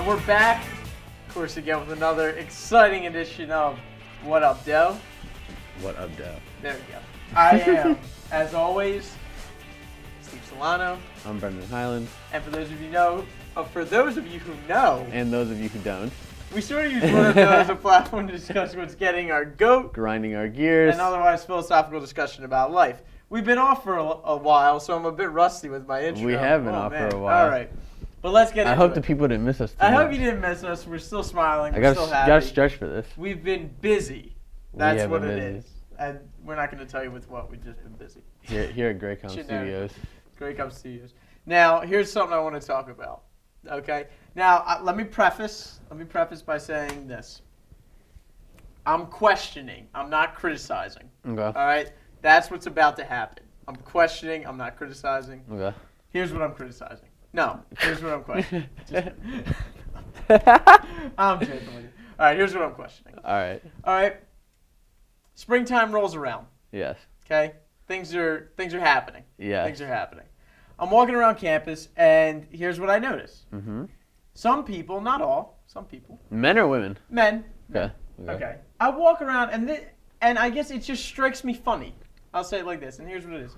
We're back, of course, again with another exciting edition of What Up Doe. What Up Doe? There we go. I am, as always, Steve Solano. I'm Brendan Highland. And for those of you who know, and those of you who don't, we sort of use What Up Doe as a platform to discuss what's getting our goat, grinding our gears, and otherwise philosophical discussion about life. We've been off for a while, so I'm a bit rusty with my intro. We have been off for a while. All right. But let's get into it. I hope the people didn't miss us too I much. hope you didn't miss us. We're still smiling. I We're still happy. got to stretch for this. We've been busy. That's what it busy. is. And we're not going to tell you with what. We've just been busy. Here at Greycom Studios. Greycom Studios. Now, here's something I want to talk about. Okay? Now, let me preface by saying this. I'm questioning. I'm not criticizing. Okay. All right? That's what's about to happen. I'm questioning. I'm not criticizing. Okay. Here's what I'm criticizing. No, here's what I'm questioning. I'm joking with you. All right, here's what I'm questioning. All right. Springtime rolls around. Yes. Okay? Things are happening. Yes. Things are happening. I'm walking around campus, and here's what I notice. Mm-hmm. Some people, not all, some people. Men or women? Men. Okay. I walk around, and I guess it just strikes me funny. I'll say it like this, and here's what it is.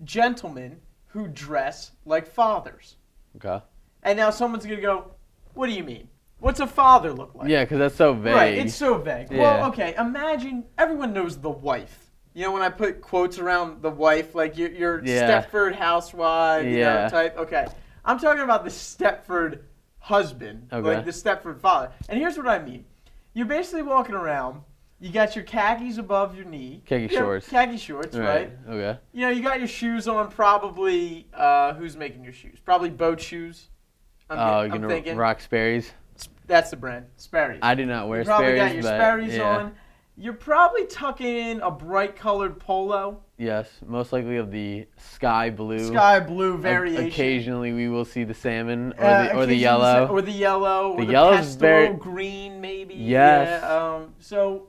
Gentlemen who dress like fathers. Okay. And now someone's going to go, what do you mean? What's a father look like? Yeah, because that's so vague. Right, it's so vague. Yeah. Well, okay, imagine, everyone knows the wife. You know when I put quotes around the wife, like your Stepford housewife, you know, type? Okay. I'm talking about the Stepford husband, like the Stepford father. And here's what I mean. You're basically walking around. You got your khakis above your knee. Khaki shorts. Khaki shorts, right? Okay. You know, you got your shoes on, probably, who's making your shoes? Probably boat shoes. I'm thinking. Rock Sperry's. That's the brand, Sperry's. I do not wear Sperry's. You probably got Sperry's, your Sperry's on. You're probably tucking in a bright colored polo. Yes, most likely of the sky blue. Sky blue variation. Occasionally we will see the salmon or the yellow. Or the yellow. The or the yellow's pastel very green, maybe. Yes. Yeah, so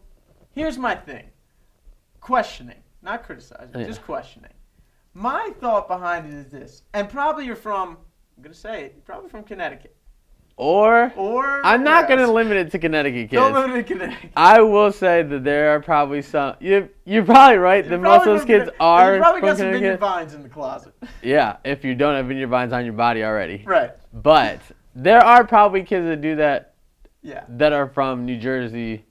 here's my thing. Questioning, not criticizing, just questioning. My thought behind it is this, and probably you're from, I'm going to say it, you're probably from Connecticut. Or I'm not going to limit it to Connecticut kids. Don't limit it to Connecticut. I will say that there are probably some. You're probably right that most of those kids are. You probably got from some Connecticut. vineyard vines in the closet. Yeah, if you don't have vineyard vines on your body already. Right. But there are probably kids that do that. Yeah. That are from New Jersey,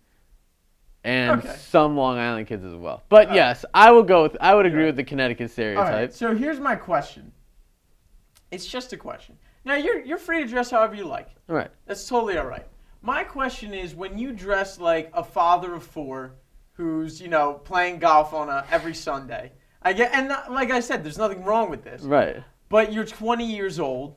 and some Long Island kids as well. But yes, I would agree with the Connecticut stereotype. All right. So here's my question. It's just a question. Now, you're free to dress however you like. All right. That's totally all right. My question is, when you dress like a father of four who's, playing golf on every Sunday, like I said, there's nothing wrong with this. Right. But you're 20 years old,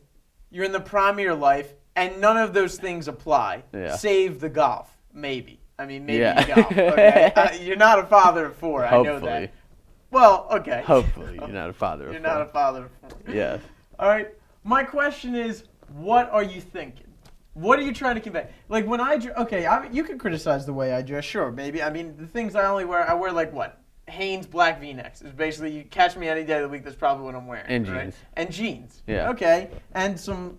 you're in the prime of your life, and none of those things apply, save the golf, maybe. I mean, maybe the golf. Okay? You're not a father of four, Hopefully. I know that. Well, okay. Hopefully, you're not a father of four. You're not a father of four. Yes. All right. My question is, what are you thinking? What are you trying to convey? Like when you can criticize the way I dress, sure, maybe. I mean, the things I wear like what? Hanes black V-necks. It's basically, you catch me any day of the week, that's probably what I'm wearing. And right? jeans. And jeans. Yeah. Okay. And some,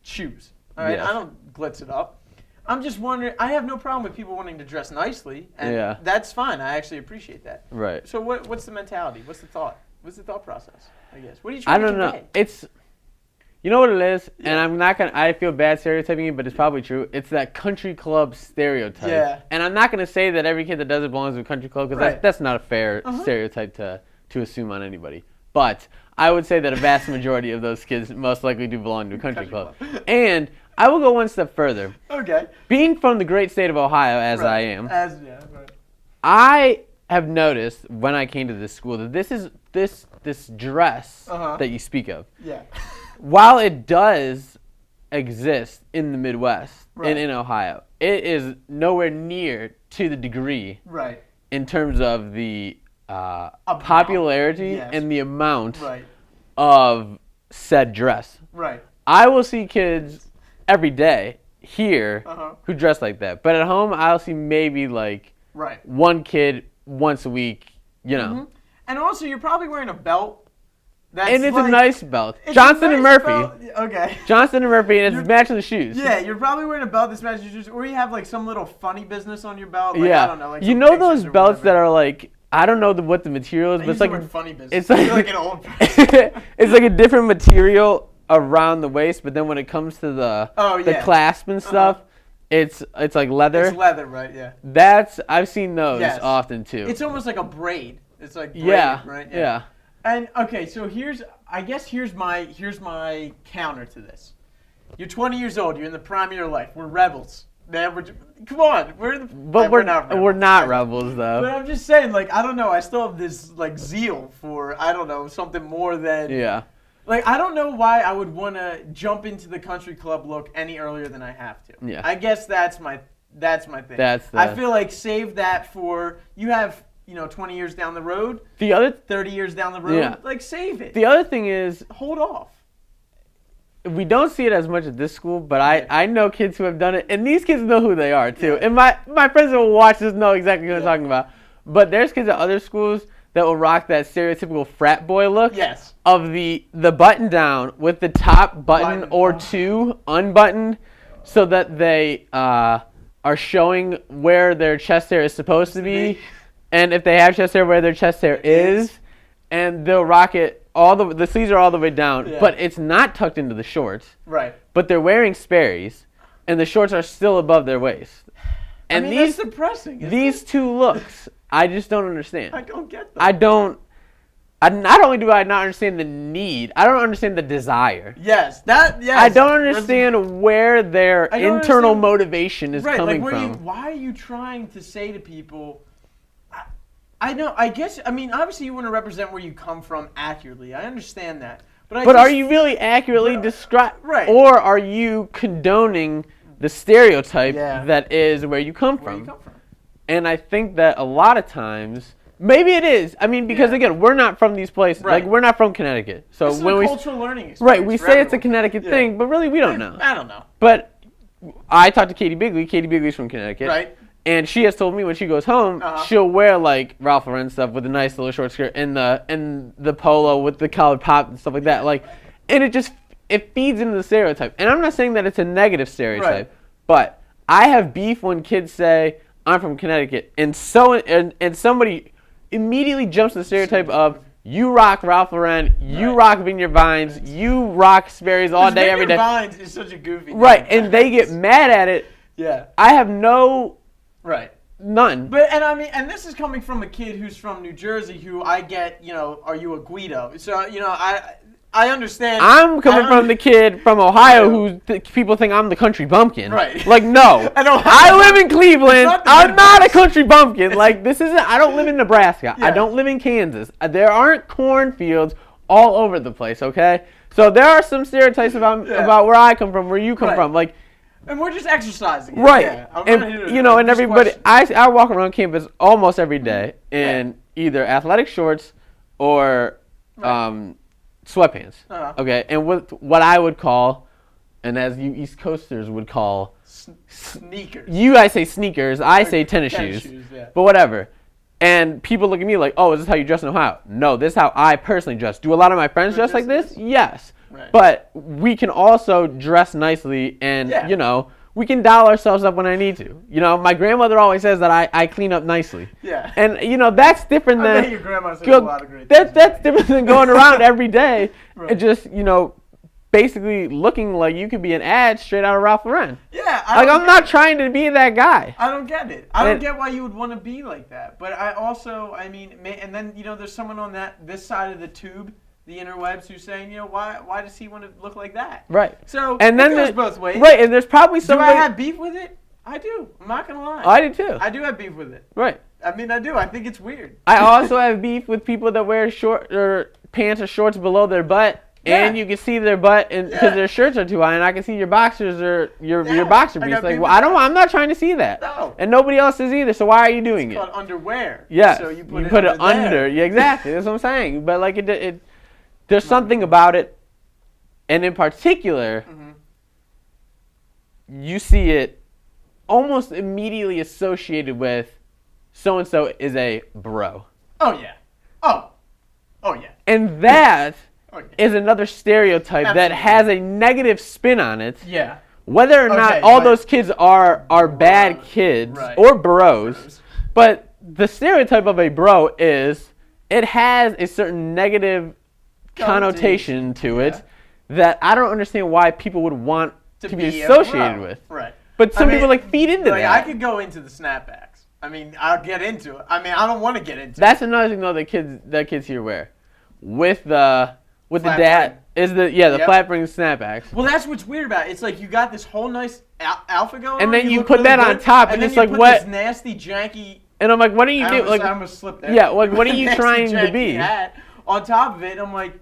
shoes. All right. Yes. I don't glitz it up. I'm just wondering, I have no problem with people wanting to dress nicely, and that's fine. I actually appreciate that. Right. So what's the mentality? What's the thought? What's the thought process, I guess? What are you trying to convey? I don't know. It's... You know what it is? And I'm not going to, I feel bad stereotyping it, but it's probably true. It's that country club stereotype. Yeah. And I'm not going to say that every kid that does it belongs to a country club, because that's not a fair stereotype to assume on anybody. But I would say that a vast majority of those kids most likely do belong to a country club. And I will go one step further. Okay. Being from the great state of Ohio, as I am, right. I have noticed when I came to this school that this dress that you speak of. Yeah. While it does exist in the Midwest and in Ohio, it is nowhere near to the degree in terms of the popularity and the amount of said dress. Right. I will see kids every day here who dress like that, but at home I'll see maybe like one kid once a week, And also, you're probably wearing a belt And it's a nice belt. Johnson and Murphy. Okay. Johnson and Murphy, and it's matching the shoes. Yeah, you're probably wearing a belt that's matching your shoes, or you have like some little funny business on your belt. Like, yeah. I don't know. Like you know those belts that are like, I don't know what the material is, but it's like funny business. It's like an old person. It's like a different material around the waist, but then when it comes to the clasp and stuff, it's like leather. It's leather, right? Yeah. I've seen those often too. It's almost like a braid. It's like braid, right? Yeah. And okay, so here's my counter to this. You're 20 years old. You're in the prime of your life. We're rebels. Man, come on. We're not rebels. We're not rebels though. But I'm just saying, like, I don't know. I still have this like zeal for, I don't know, something more than. Yeah. Like, I don't know why I would want to jump into the country club look any earlier than I have to. Yeah. I guess that's my thing. I feel like save that for, you have, 20 years down the road. 30 years down the road. Yeah. Like, save it. The other thing is, hold off. We don't see it as much at this school, but I know kids who have done it, and these kids know who they are too. Yeah. And my friends who will watch this know exactly what I'm talking about. But there's kids at other schools that will rock that stereotypical frat boy look. Yes. Of the button down with the top button or two unbuttoned, so that they are showing where their chest hair is supposed to be, and if they have chest hair, where their chest hair is, and they'll rock it. The sleeves are all the way down, but it's not tucked into the shorts. Right. But they're wearing Sperry's, and the shorts are still above their waist. And that's depressing. These two looks, I just don't understand. I don't get them. Not only do I not understand the need, I don't understand the desire. Yes. I don't understand where their internal motivation is coming from. Why are you trying to say to people, I know, obviously you want to represent where you come from accurately. I understand that. But are you really accurately describing? Right. Or are you condoning the stereotype that is where you come from? And I think that a lot of times, maybe it is. I mean, because again, we're not from these places. Right. Like, we're not from Connecticut. So it's a cultural learning experience. Right, we say it's a Connecticut thing, but really we don't know. I don't know. But I talked to Katie Bigley. Katie Bigley's from Connecticut. Right. And she has told me when she goes home, she'll wear like Ralph Lauren stuff with a nice little short skirt and the polo with the collared pop and stuff like that. Like, and it feeds into the stereotype. And I'm not saying that it's a negative stereotype, but I have beef when kids say I'm from Connecticut, and somebody immediately jumps to the stereotype of you rock Ralph Lauren, you rock Vineyard Vines, you rock Sperry's all day every day. Vineyard Vines is such a goofy name. Right, and they get mad at it. Yeah. I have no. Right. None. But and this is coming from a kid who's from New Jersey, who I get, are you a Guido? So I understand. I'm coming from the kid from Ohio who people think I'm the country bumpkin. Right. Like, no. I live in Cleveland. I'm not a country bumpkin. Like, this isn't. I don't live in Nebraska. I don't live in Kansas. There aren't cornfields all over the place. Okay. So there are some stereotypes about where I come from, where you come from. Like. And we're just exercising. Right. Yeah. And everybody, I walk around campus almost every day in either athletic shorts or sweatpants. Okay. And what I would call, and as you East Coasters would call, sneakers. You guys say sneakers. I say tennis shoes. But whatever. And people look at me like, oh, is this how you dress in Ohio? No, this is how I personally dress. Do a lot of my friends dress like this? Yes. Right. But we can also dress nicely and, we can doll ourselves up when I need to. My grandmother always says that I clean up nicely. Yeah. And, that's different than... I bet your grandma says a lot of great things. That's different than going around every day and just, basically looking like you could be an ad straight out of Ralph Lauren. Yeah. I'm not trying to be that guy. I don't get it. I don't get why you would want to be like that. But I also, and then, there's someone on this side of the tube, the interwebs, who's saying, why does he want to look like that? Right. So and then it goes both ways. Right, and there's probably somebody... Do I have beef with it? I do. I'm not going to lie. I do too. I do have beef with it. Right. I do. I think it's weird. I also have beef with people that wear short or pants or shorts below their butt. Yeah. And you can see their butt because their shirts are too high, and I can see your boxers or your boxer briefs. Like, I'm not trying to see that. No. And nobody else is either. So why are you doing it's called underwear. Yeah. So you put it under. Yeah, exactly. That's what I'm saying. But like there's something about it, and in particular, you see it almost immediately associated with so and so is a bro. Oh yeah. Oh yeah. And that. is another stereotype that has a negative spin on it. Yeah. Whether or not all those kids are bad kids or bros, but the stereotype of a bro is it has a certain negative connotation to it that I don't understand why people would want to be associated with. Right. But some people feed into that. I could go into the snapbacks. I mean, I'll get into it. I mean, I don't want to get into it. That's another thing though that kids here wear. With the dad is the flat brim snapbacks. Well, that's what's weird about it. It's like you got this whole nice alpha going and on. then you put that on top, and it's like what? This nasty janky. And I'm like, what are you doing? Like, I almost slipped there. Yeah, like what are you trying to be? Hat on top of it, I'm like,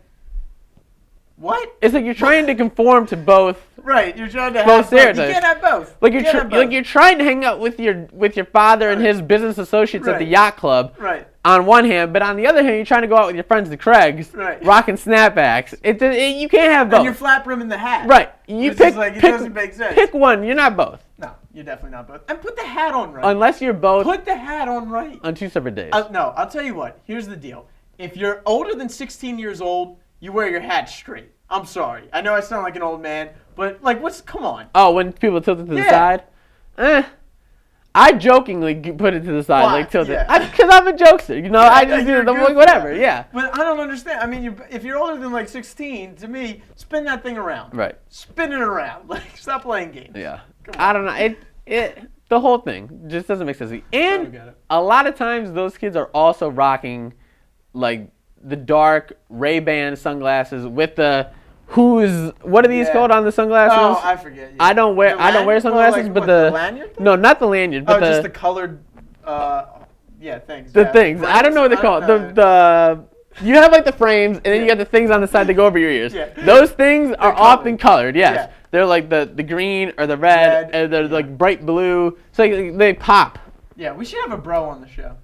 what? It's like you're trying to conform to both. Right, you're trying to have both. You can't have both. Like you're trying to hang out with your father and his business associates at the yacht club. Right. On one hand, but on the other hand, you're trying to go out with your friends, the Craigs, rocking snapbacks. You can't have both. And you're flat brim in the hat. Right. You pick. It doesn't make sense. Pick one. You're not both. No, you're definitely not both. And put the hat on right. Unless you're both. Put the hat on right. On 2 separate days. No, I'll tell you what. Here's the deal. If you're older than 16 years old, you wear your hat straight. I'm sorry. I know I sound like an old man, but come on. Oh, when people tilt it to the side? I jokingly put it to the side, tilt it. Because I'm a jokester, I just do it. I'm like, whatever, But I don't understand. I mean, if you're older than 16, to me, spin that thing around. Right. Spin it around. Stop playing games. Yeah. I don't know. The whole thing just doesn't make sense to me. And a lot of times those kids are also rocking, the dark Ray-Ban sunglasses with the what are these called on the sunglasses? Oh, I forget. Yeah. I don't wear sunglasses, but the lanyard thing? No, not the lanyard, but just the colored things. The things. I don't know what they're called. You have the frames, and then you got the things on the side that go over your ears. Yeah. Those things are often colored. Yes, yeah. They're like the green or the red and they're like bright blue. So they pop. Yeah, we should have a bro on the show.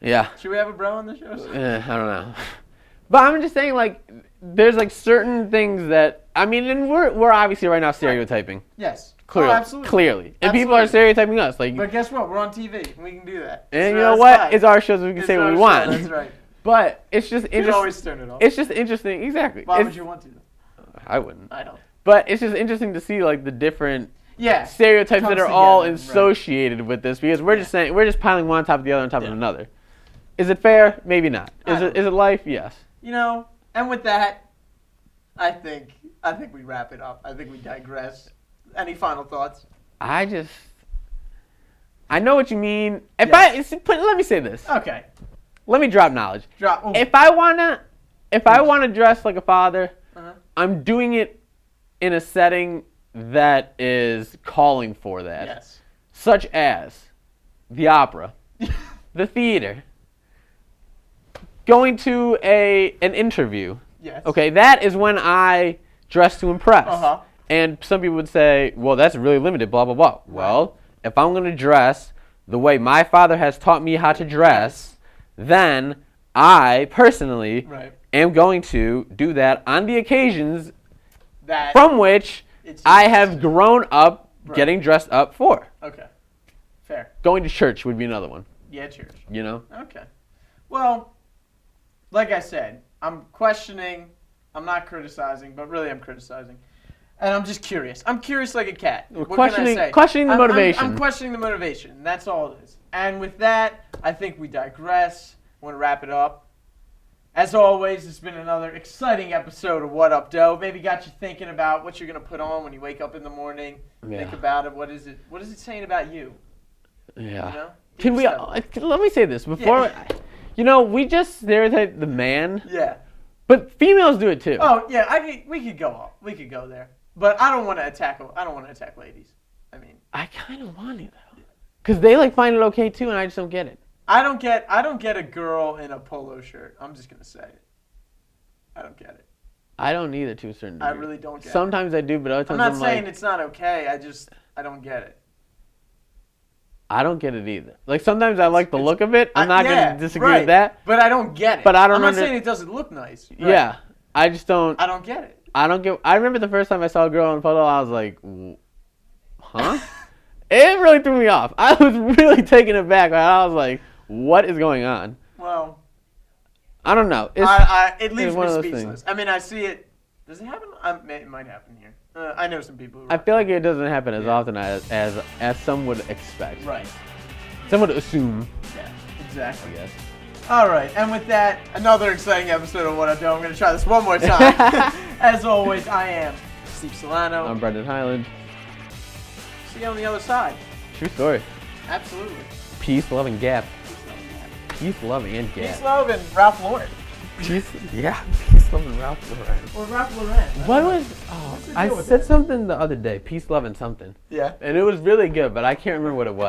Yeah. Should we have a bro on the show? I don't know. But I'm just saying, there's certain things that and we're obviously right now stereotyping. Yes. Clearly. Oh, absolutely. Clearly. And people are stereotyping us. But guess what? We're on TV. We can do that. And you know what? Fine. It's our show, so we can say what we want. That's right. But it's just interesting. You always turn it off. It's just interesting. Exactly. Why would you want to? I wouldn't. I don't. But it's just interesting to see the different stereotypes that are all associated with this, because we're just piling one on top of the other on top of another. Is it fair? Maybe not. Is it life? Yes. And with that, I think we wrap it up. I think we digress. Any final thoughts? I know what you mean. Let me say this. Okay. Let me drop knowledge. If I wanna dress like a father, I'm doing it in a setting that is calling for that. Yes. Such as the opera, the theater, going to an interview. Yes. Okay, that is when I dress to impress. And some people would say, well, that's really limited, blah, blah, blah. Right. Well, if I'm going to dress the way my father has taught me how to dress, then I personally am going to do that on the occasions from which I have grown up getting dressed up for. Okay. Fair. Going to church would be another one. Yeah, church. Okay. Well, like I said, I'm questioning. I'm not criticizing, but really I'm criticizing. And I'm just curious. I'm curious like a cat. What can I say? Questioning the motivation. I'm questioning the motivation. That's all it is. And with that, I think we digress. I want to wrap it up. As always, it's been another exciting episode of What Up Doe. Maybe got you thinking about what you're going to put on when you wake up in the morning. Yeah. Think about it. What is it saying about you? Yeah. Can we? Let me say this before. Yeah. We just stereotype the man. Yeah. But females do it too. Oh yeah, we could go there. But I don't want to attack ladies. I kind of want to though, because they find it okay too, and I just don't get it. I don't get a girl in a polo shirt. I'm just gonna say it. I don't get it. I don't either to a certain degree. I really don't get Sometimes I do, but other times I'm not saying it's not okay. I don't get it. I don't get it either. Sometimes I like the look of it. I'm not going to disagree with that. But I don't get it. But I'm not saying it doesn't look nice. Right? Yeah. I just don't. I don't get it. I remember the first time I saw a girl in a photo, I was like, huh? It really threw me off. I was really taken aback. I was like, what is going on? Well, I don't know. It leaves me speechless. Things. I mean, I see it. Does it happen? It might happen here. I know some people. I feel like it doesn't happen as often as some would expect. Right. Some would assume. Yeah. Exactly. I guess. All right, and with that, another exciting episode of What Up Doe. I'm going to try this one more time. As always, I am Steve Solano. I'm Brendan Highland. See you on the other side. True story. Absolutely. Peace, love, and gap. Peace, love, and gap. Peace, love, and Ralph Lauren. Peace, yeah. Peace, love, and Ralph Lauren. Or Ralph Lauren. What was? Oh, I said something the other day. Peace, love, and something. Yeah. And it was really good, but I can't remember what it was.